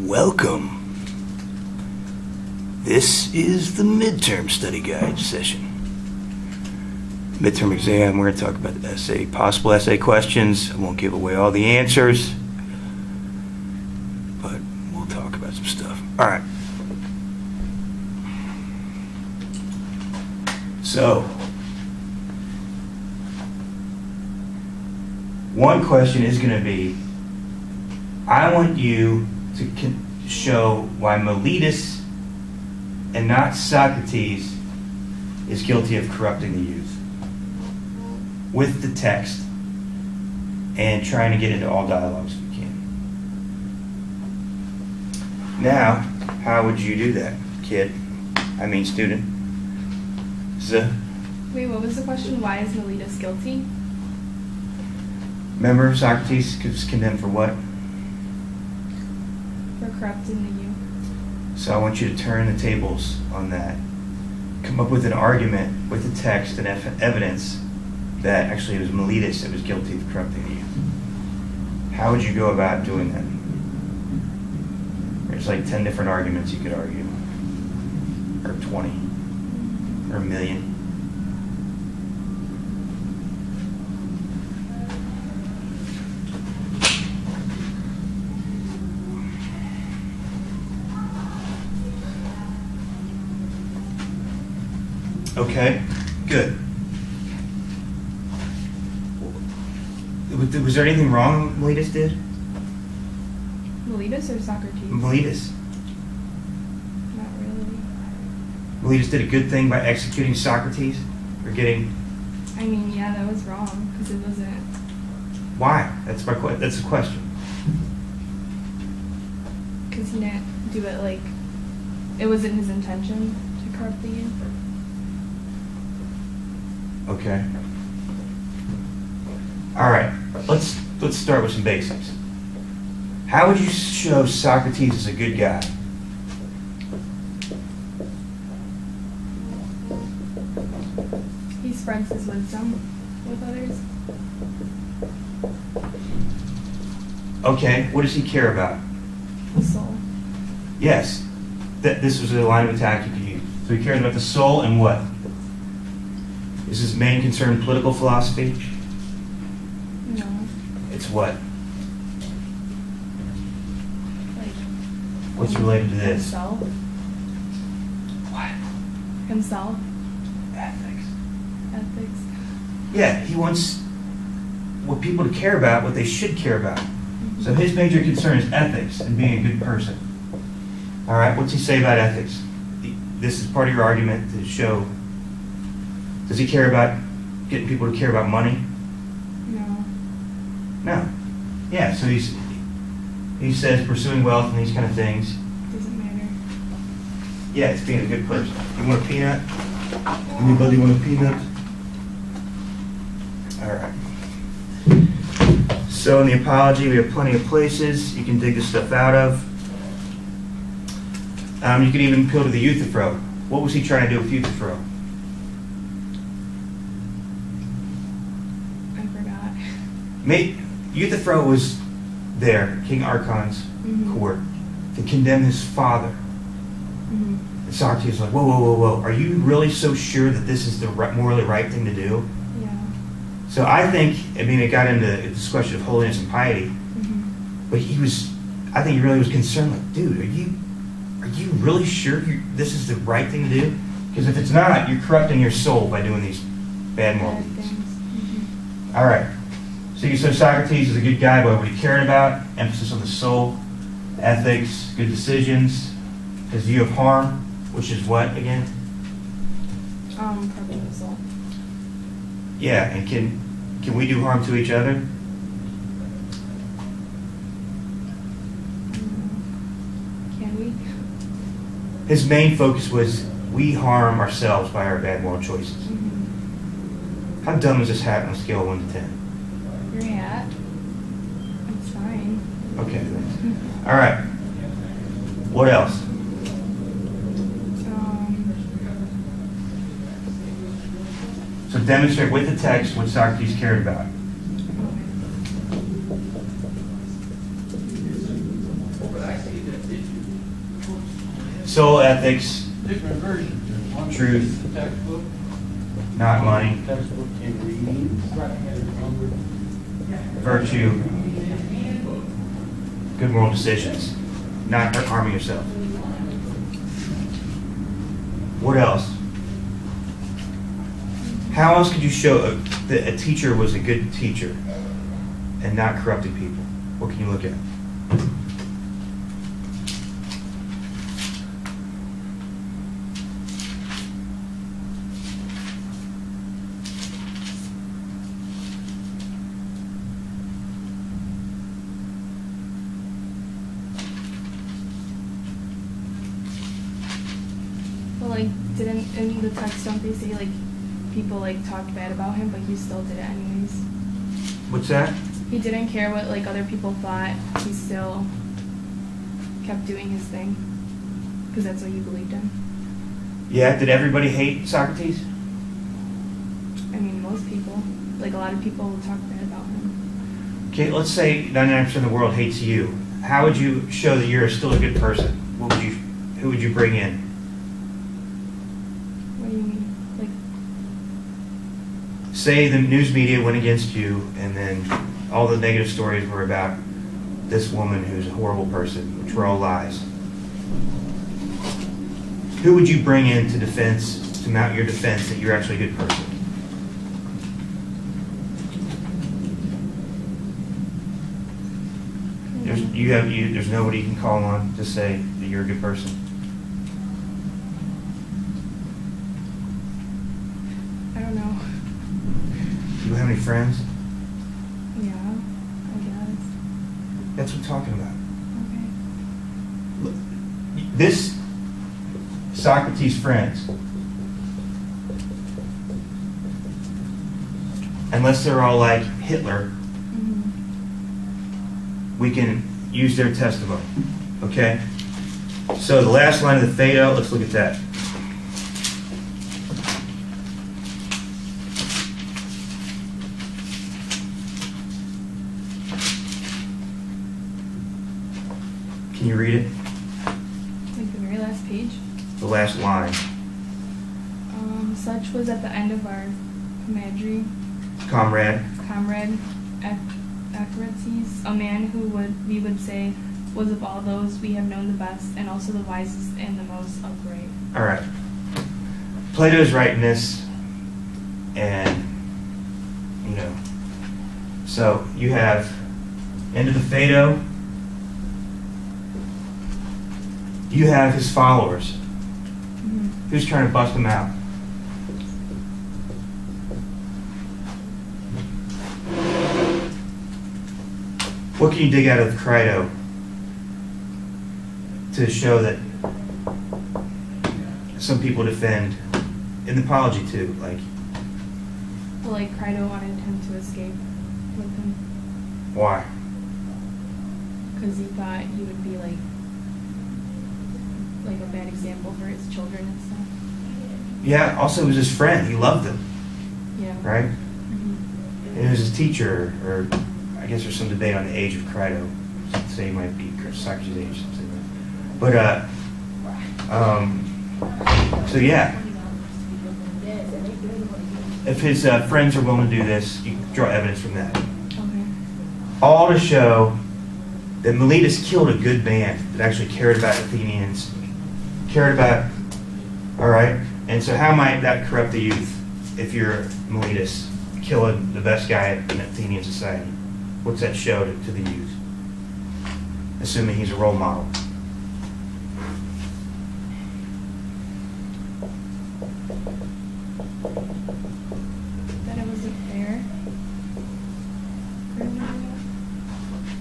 Welcome. This is the midterm study guide session. Midterm exam, we're going to talk about the essay, possible essay questions. I won't give away all the answers, but we'll talk about some stuff. All right. So, one question is going to be, I want you to show why Miletus and not Socrates is guilty of corrupting the youth with the text and trying to get into all dialogues if you can. Now, how would you do that, kid? I mean student. Wait, what was the question? Why is Miletus guilty? Remember, Socrates was condemned for what? For corrupting the youth. So I want you to turn the tables on that. Come up with an argument with the text and evidence that actually it was Miletus that was guilty of corrupting the youth. How would you go about doing that? There's like 10 different arguments you could argue. Or 20. Or a million. Okay, good. Was there anything wrong Miletus did? Miletus or Socrates? Miletus. Not really. Miletus did a good thing by executing Socrates? Or getting... I mean, yeah, that was wrong, because it wasn't... Why? That's the question. Because he didn't do it like... It wasn't his intention to corrupt the youth. Okay. All right. Let's start with some basics. How would you show Socrates is a good guy? He spreads his wisdom with others. Okay. What does he care about? The soul. Yes. This was a line of attack you could use. So he cares about the soul and what? Is his main concern political philosophy? No. It's what? Like... What's related to this? Himself. What? Himself. Ethics. Ethics. Yeah, he wants what people to care about, what they should care about. Mm-hmm. So his major concern is ethics and being a good person. All right, what's he say about ethics? This is part of your argument to show. Does he care about getting people to care about money? No. No. Yeah, so he says pursuing wealth and these kind of things. Doesn't matter. Yeah, it's being a good person. You want a peanut? Anybody want a peanut? All right. So in the apology, we have plenty of places you can dig this stuff out of. You can even appeal to the Euthyphro. What was he trying to do with Euthyphro? Euthyphro was there, King Archon's court, to condemn his father. Mm-hmm. And Socrates was like, whoa, whoa, whoa, whoa. Are you really so sure that this is the morally right thing to do? Yeah. So I think, it got into this question of holiness and piety, but I think he really was concerned, like, dude, are you really sure this is the right thing to do? Because if it's not, you're corrupting your soul by doing these bad moral deeds. Mm-hmm. All right. So you said Socrates is a good guy by what he cared about, emphasis on the soul, ethics, good decisions, his view of harm, which is what again? Corrupting the soul. Yeah, and can we do harm to each other? Can we? His main focus was we harm ourselves by our bad moral choices. Mm-hmm. How dumb does this hat on a scale of 1 to 10? Your hat? It's fine. Okay, thanks. All right. What else? So demonstrate with the text what Socrates cared about. Soul ethics, Different versions. There's one Truth. in the textbook. not money, Textbook in reading. virtue, good moral decisions, not harming yourself. What else? How else could you show that a teacher was a good teacher and not corrupted people? What can you look at? Well, like, didn't in the text don't they say like people like talked bad about him, but he still did it anyways? What's that? He didn't care what like other people thought. He still kept doing his thing because that's what he believed in. Yeah, did everybody hate Socrates? I mean, most people, like a lot of people will talk bad about him. Okay, let's say 99% of the world hates you. How would you show that you're still a good person? Who would you bring in? What do you mean? Like, Say the news media went against you, and then all the negative stories were about this woman who's a horrible person, which were all lies. Who would you bring in to mount your defense that you're actually a good person? There's nobody you can call on to say that you're a good person. I don't know. Do you have any friends? Yeah, I guess. That's what I'm talking about. Okay. This Socrates' friends, unless they're all like Hitler, Mm-hmm. we can use their testimony. Okay? So the last line of the Phaedo, let's look at that. Can you read it? Like the very last page. The last line. Such was at the end of our comradry, Comrade. Acrates, a man who we would say was of all those we have known the best, and also the wisest and the most upright. All right. Plato's writing this, and, so you have end of the Phaedo. You have his followers. Mm-hmm. Who's trying to bust him out? What can you dig out of Crito to show that some people defend in the Apology too? Like Crito wanted him to escape with him why? because he thought he would be like a bad example for his children and stuff. Yeah. Also, it was his friend. He loved him, Yeah. right? Mm-hmm. And it was his teacher, or I guess there's some debate on the age of Crito. Some say he might be Socrates' age, something. But so yeah. If his friends are willing to do this, you can draw evidence from that. Okay. All to show that Miletus killed a good man that actually cared about Athenians, all right? And so how might that corrupt the youth if you're Miletus, killing the best guy in Athenian society? What's that show to the youth? Assuming he's a role model. That it wasn't fair.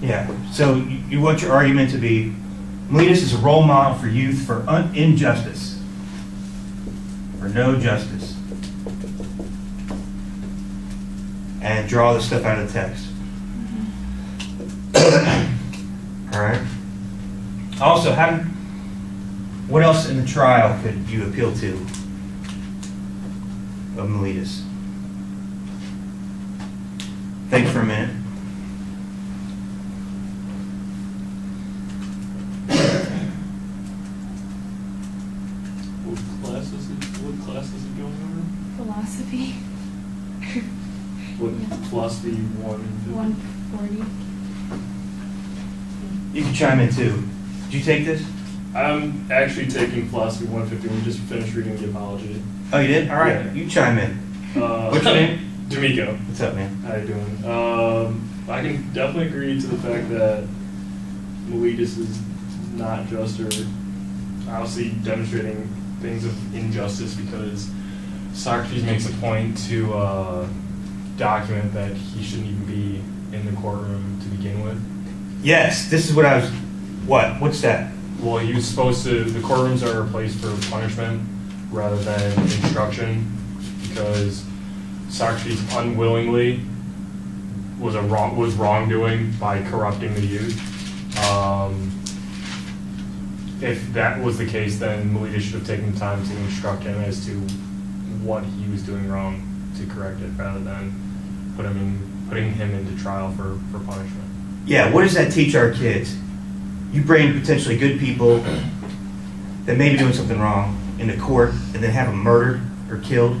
Yeah, so you want your argument to be Miletus is a role model for youth for injustice, for no justice. And draw the stuff out of the text. All right. Also, what else in the trial could you appeal to of Miletus? Think for a minute. what class is it going over? Philosophy. What Yeah. philosophy 150? 140. You can chime in too. Did you take this? I'm actually taking philosophy 150. We just finished reading the Apology. Oh, you did? All right, Yeah. you chime in. What's your name? D'Amico. What's up, man? How you doing? I can definitely agree to the fact that Miletus is not just, or obviously demonstrating things of injustice, because Socrates makes a point to document that he shouldn't even be in the courtroom to begin with. Yes, this is what I was. What? What's that? Well, he was supposed to. The courtrooms are a place for punishment rather than instruction, because Socrates unwillingly was wrongdoing by corrupting the youth. If that was the case, then Miletus should have taken the time to instruct him as to what he was doing wrong to correct it, rather than putting him into trial for punishment. Yeah, what does that teach our kids? You bring potentially good people that may be doing something wrong into court and then have them murdered or killed.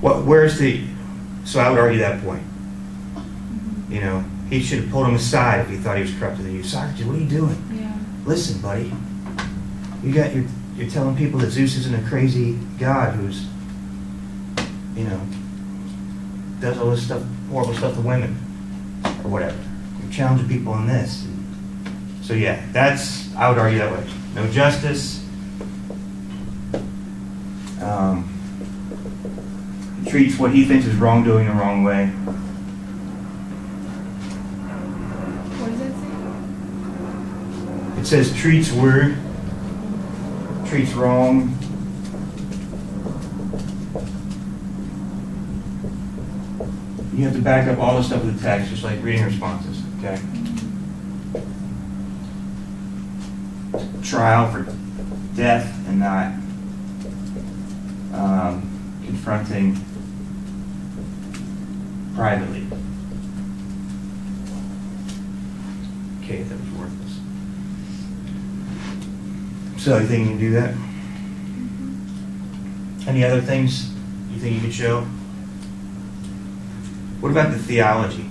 Where's the... So I would argue that point. You know, he should have pulled him aside if he thought he was corrupting the youth. Socrates, what are you doing? Yeah. Listen, buddy. You're telling people that Zeus isn't a crazy god who's, you know, does all this stuff, horrible stuff to women or whatever. You're challenging people on this. So yeah, I would argue that way. No justice. He treats what he thinks is wrongdoing the wrong way. What does it say? It says treats word, treats wrong. You have to back up all the stuff with the text, just like reading responses, okay? Trial for death and not confronting privately. Okay, that was worthless. So you think you can do that? Any other things you think you could show? What about the theology?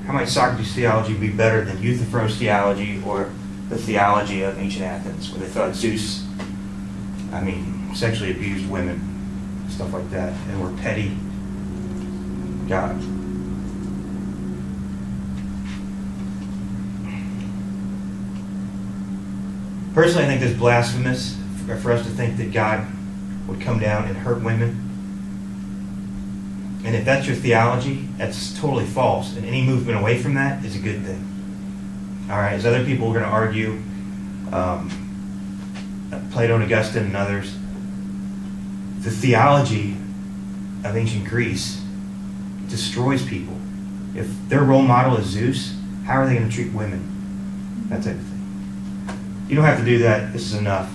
How might Socrates' theology be better than Euthyphro's theology or the theology of ancient Athens, where they thought Zeus, sexually abused women, stuff like that, and were petty gods? Personally, I think it's blasphemous for us to think that God would come down and hurt women. And if that's your theology, that's totally false. And any movement away from that is a good thing. All right, as other people are going to argue, Plato and Augustine and others, the theology of ancient Greece destroys people. If their role model is Zeus, how are they going to treat women? That type of thing. You don't have to do that. This is enough.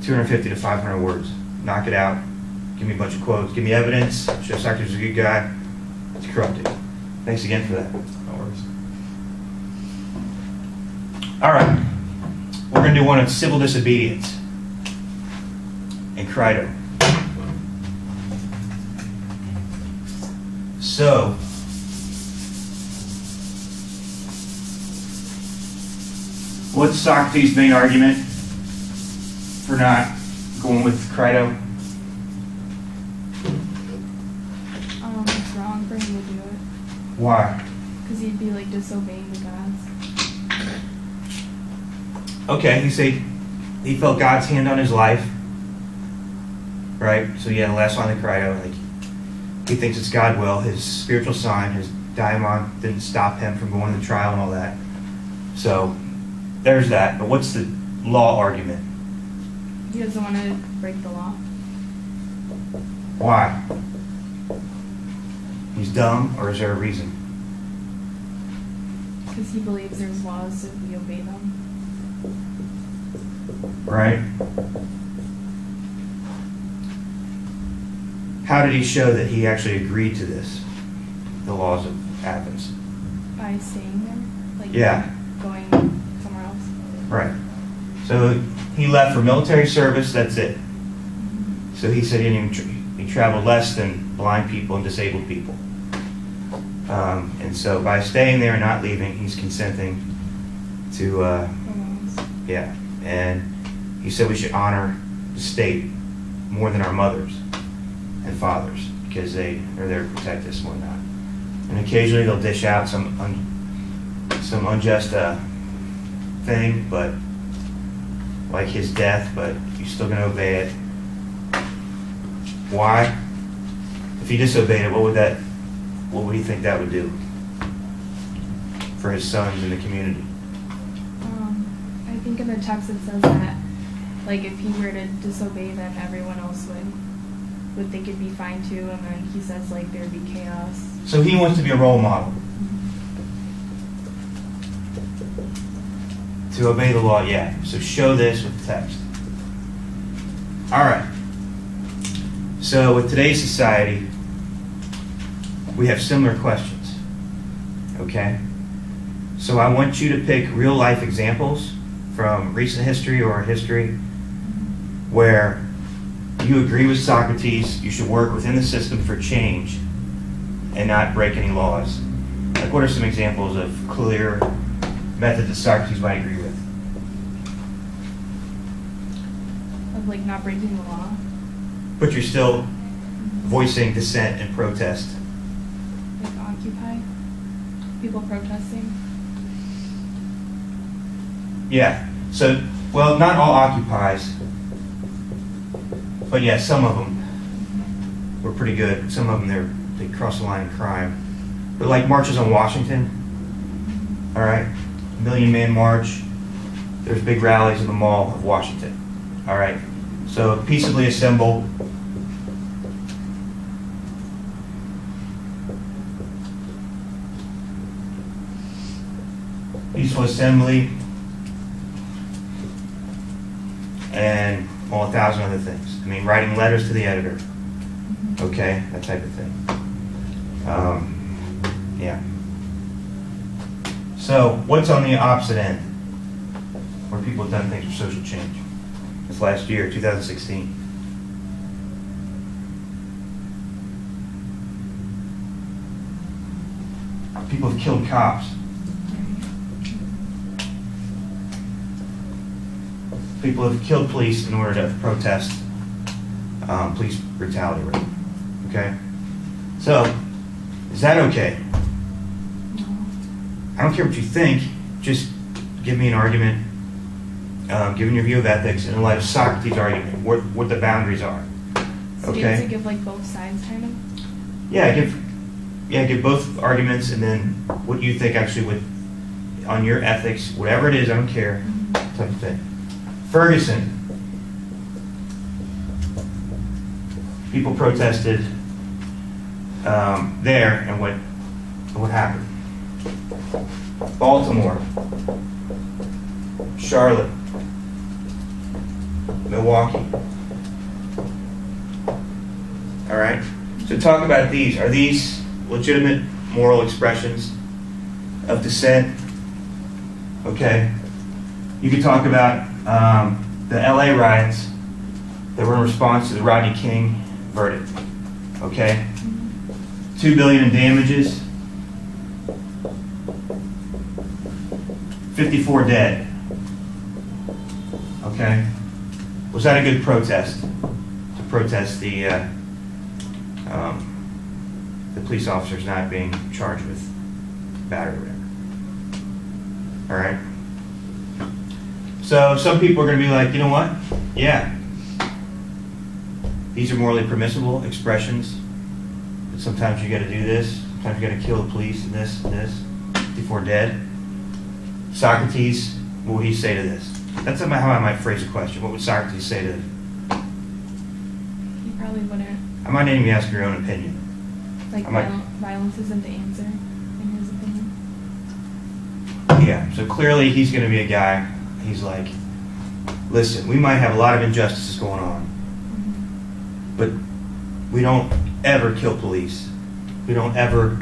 250 to 500 words. Knock it out. Give me a bunch of quotes. Give me evidence. Show Socrates is a good guy. It's corrupted. Thanks again for that. No worries. All right. We're going to do one on civil disobedience and Crito. So, what's Socrates' main argument for not going with Crito? It's wrong for him to do it. Why? Because he'd be like disobeying the gods. Okay, he felt God's hand on his life, right? So yeah, the last line of Crito, he thinks it's God's will. His spiritual sign, his diamond, didn't stop him from going to the trial and all that. So there's that. But what's the law argument? He doesn't want to break the law. Why? He's dumb, or is there a reason? Because he believes there's laws if we obey them. Right? How did he show that he actually agreed to this? The laws of Athens. By staying there? Like Yeah. going somewhere else? Right. So he left for military service, that's it. So he said he traveled less than blind people and disabled people. And so by staying there and not leaving, he's consenting to, yeah. And he said we should honor the state more than our mothers and fathers because they are there to protect us and whatnot. And occasionally they'll dish out some unjust thing, but like his death, but you're still going to obey it. Why? If he disobeyed it, what would he think that would do for his sons in the community? I think in the text it says that, like, if he were to disobey, then everyone else would think it'd be fine too, and then he says, like, there'd be chaos. So he wants to be a role model. To obey the law, yeah. So show this with the text. All right. So with today's society, we have similar questions. Okay? So I want you to pick real life examples from recent history or history where you agree with Socrates, you should work within the system for change and not break any laws. Like, what are some examples of clear methods that Socrates might agree with? Of, like, not breaking the law. But you're still voicing dissent and protest. Like Occupy? People protesting? Yeah. So, well, not all occupies, but yeah, some of them were pretty good. Some of them, they cross the line in crime. But like marches on Washington, all right? Million Man March. There's big rallies in the Mall of Washington, all right? So peaceably assemble. Peaceful assembly. And 1,000 other things. I mean, writing letters to the editor. Okay, that type of thing. Yeah. So, what's on the opposite end? Where people have done things for social change. This last year, 2016. People have killed cops. People have killed police in order to protest police brutality rate. Okay? So, is that okay? I don't care what you think, just give me an argument, given your view of ethics, in light of Socrates' argument, what the boundaries are. So do you have to give, like, both sides, kind of? Yeah, give both arguments, and then what you think actually on your ethics, whatever it is, I don't care, type of thing. Ferguson. People protested there, and what happened? Baltimore, Charlotte, Milwaukee. All right. So talk about these. Are these legitimate moral expressions of dissent? Okay. You could talk about the LA riots that were in response to the Rodney King verdict. Okay? $2 billion in damages. 54 dead. Okay? Was that a good protest? To protest the police officers not being charged with battery or whatever. All right? So some people are going to be like, you know what? Yeah. These are morally permissible expressions. But sometimes you got to do this. Sometimes you got to kill the police and this and this. 54 dead. Socrates, what would he say to this? That's how I might phrase a question. What would Socrates say to it? He probably wouldn't. I might even ask your own opinion. Like, violence isn't the answer, in his opinion. Yeah, so clearly he's going to be a guy, he's like, listen, we might have a lot of injustices going on, but we don't ever kill police. We don't ever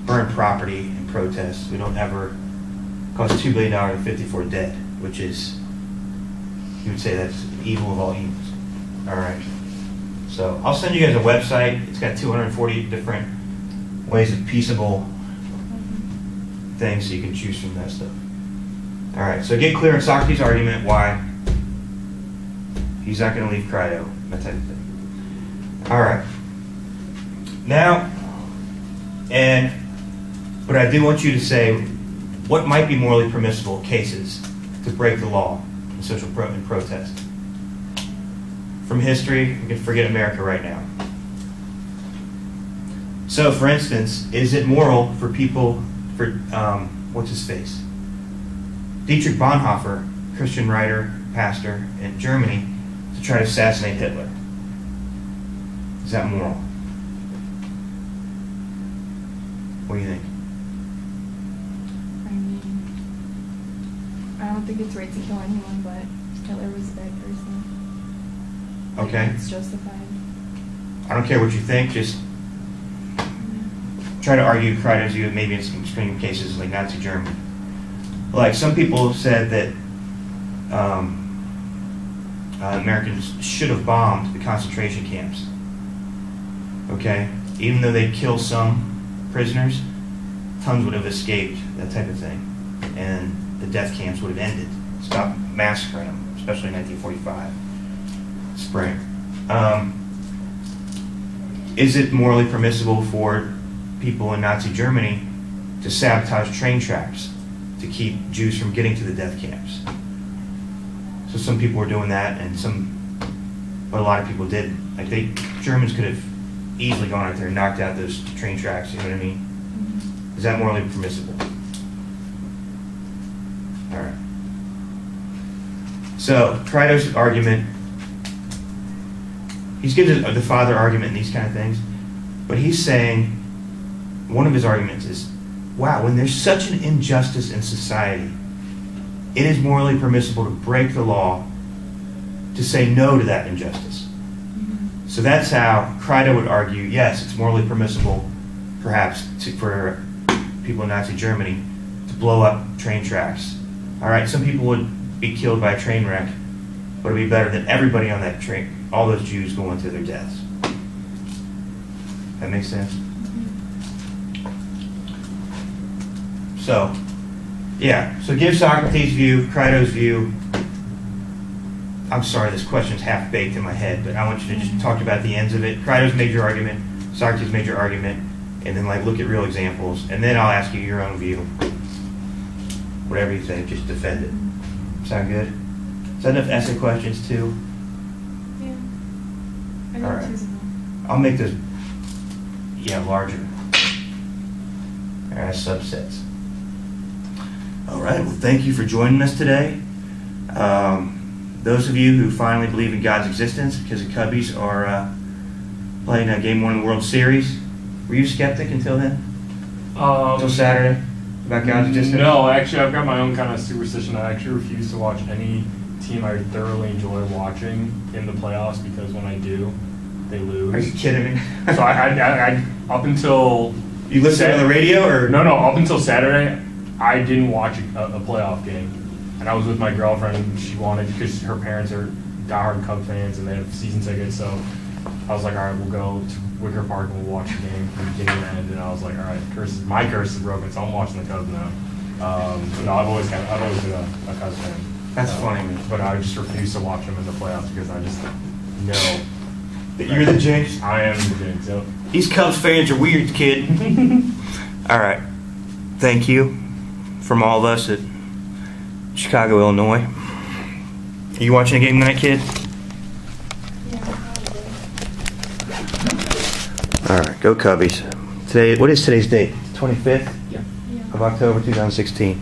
burn property in protests. We don't ever cause $2 billion and 54 dead, which is he would say that's evil of all evils. All right. So I'll send you guys a website. It's got 240 different ways of peaceable things, so you can choose from that stuff. All right. So get clear on Socrates' argument why he's not going to leave Crito, that type of thing. All right. Now, but I do want you to say what might be morally permissible cases to break the law in social protest. From history, we can forget America right now. So, for instance, is it moral for people, what's his face? Dietrich Bonhoeffer, Christian writer, pastor in Germany, to try to assassinate Hitler? Is that moral? What do you think? I mean, I don't think it's right to kill anyone, but Hitler was a bad person. Okay. It's justified. I don't care what you think, just try to argue Crito's view, maybe in some extreme cases like Nazi Germany. Like some people said that Americans should have bombed the concentration camps. Okay? Even though they'd kill some prisoners, tons would have escaped, that type of thing. And the death camps would have ended. Stop massacring them, especially in 1945. Spring. Is it morally permissible for people in Nazi Germany to sabotage train tracks to keep Jews from getting to the death camps? So some people were doing that, but a lot of people didn't. Like Germans could have easily gone out there and knocked out those train tracks. You know what I mean? Is that morally permissible? All right. So Crito's argument. He's given the father argument and these kind of things, but he's saying one of his arguments is, wow, when there's such an injustice in society, it is morally permissible to break the law to say no to that injustice. So that's how Crito would argue, yes, it's morally permissible, perhaps, for people in Nazi Germany to blow up train tracks. All right, some people would be killed by a train wreck, but it would be better than everybody on that train, all those Jews going to their deaths. That makes sense? So, yeah. So give Socrates' view, Crito's view. I'm sorry, this question's half-baked in my head, but I want you to just talk about the ends of it. Crito's major argument, Socrates' major argument, and then look at real examples. And then I'll ask you your own view. Whatever you say, just defend it. Sound good? Is that enough essay questions, too? I All right. think it's I'll make this, larger. As subsets. All right. Well, thank you for joining us today. Those of you who finally believe in God's existence because the Cubbies are playing Game 1 of the World Series, were you a skeptic until then? Until Saturday? About God's existence? No, actually, I've got my own kind of superstition. I actually refuse to watch any team I thoroughly enjoy watching in the playoffs because when I do, they lose. Are you kidding me? So I up until You listen to the radio or? No, up until Saturday, I didn't watch a playoff game, and I was with my girlfriend. She wanted because her parents are diehard Cub fans and they have season tickets. So I was like, all right, we'll go to Wicker Park and we'll watch the game from beginning to end. And I was like, all right, my curse is broken, so I'm watching the Cubs now. But no, I've always been a Cubs fan. That's funny, man. But I just refuse to watch them in the playoffs because I just know that you're the jinx? I am the jinx, yep. These Cubs fans are weird, kid. All right. Thank you from all of us at Chicago, Illinois. Are you watching a game tonight, kid? All right, go Cubbies. What is today's date? 25th Yeah. of October 2016.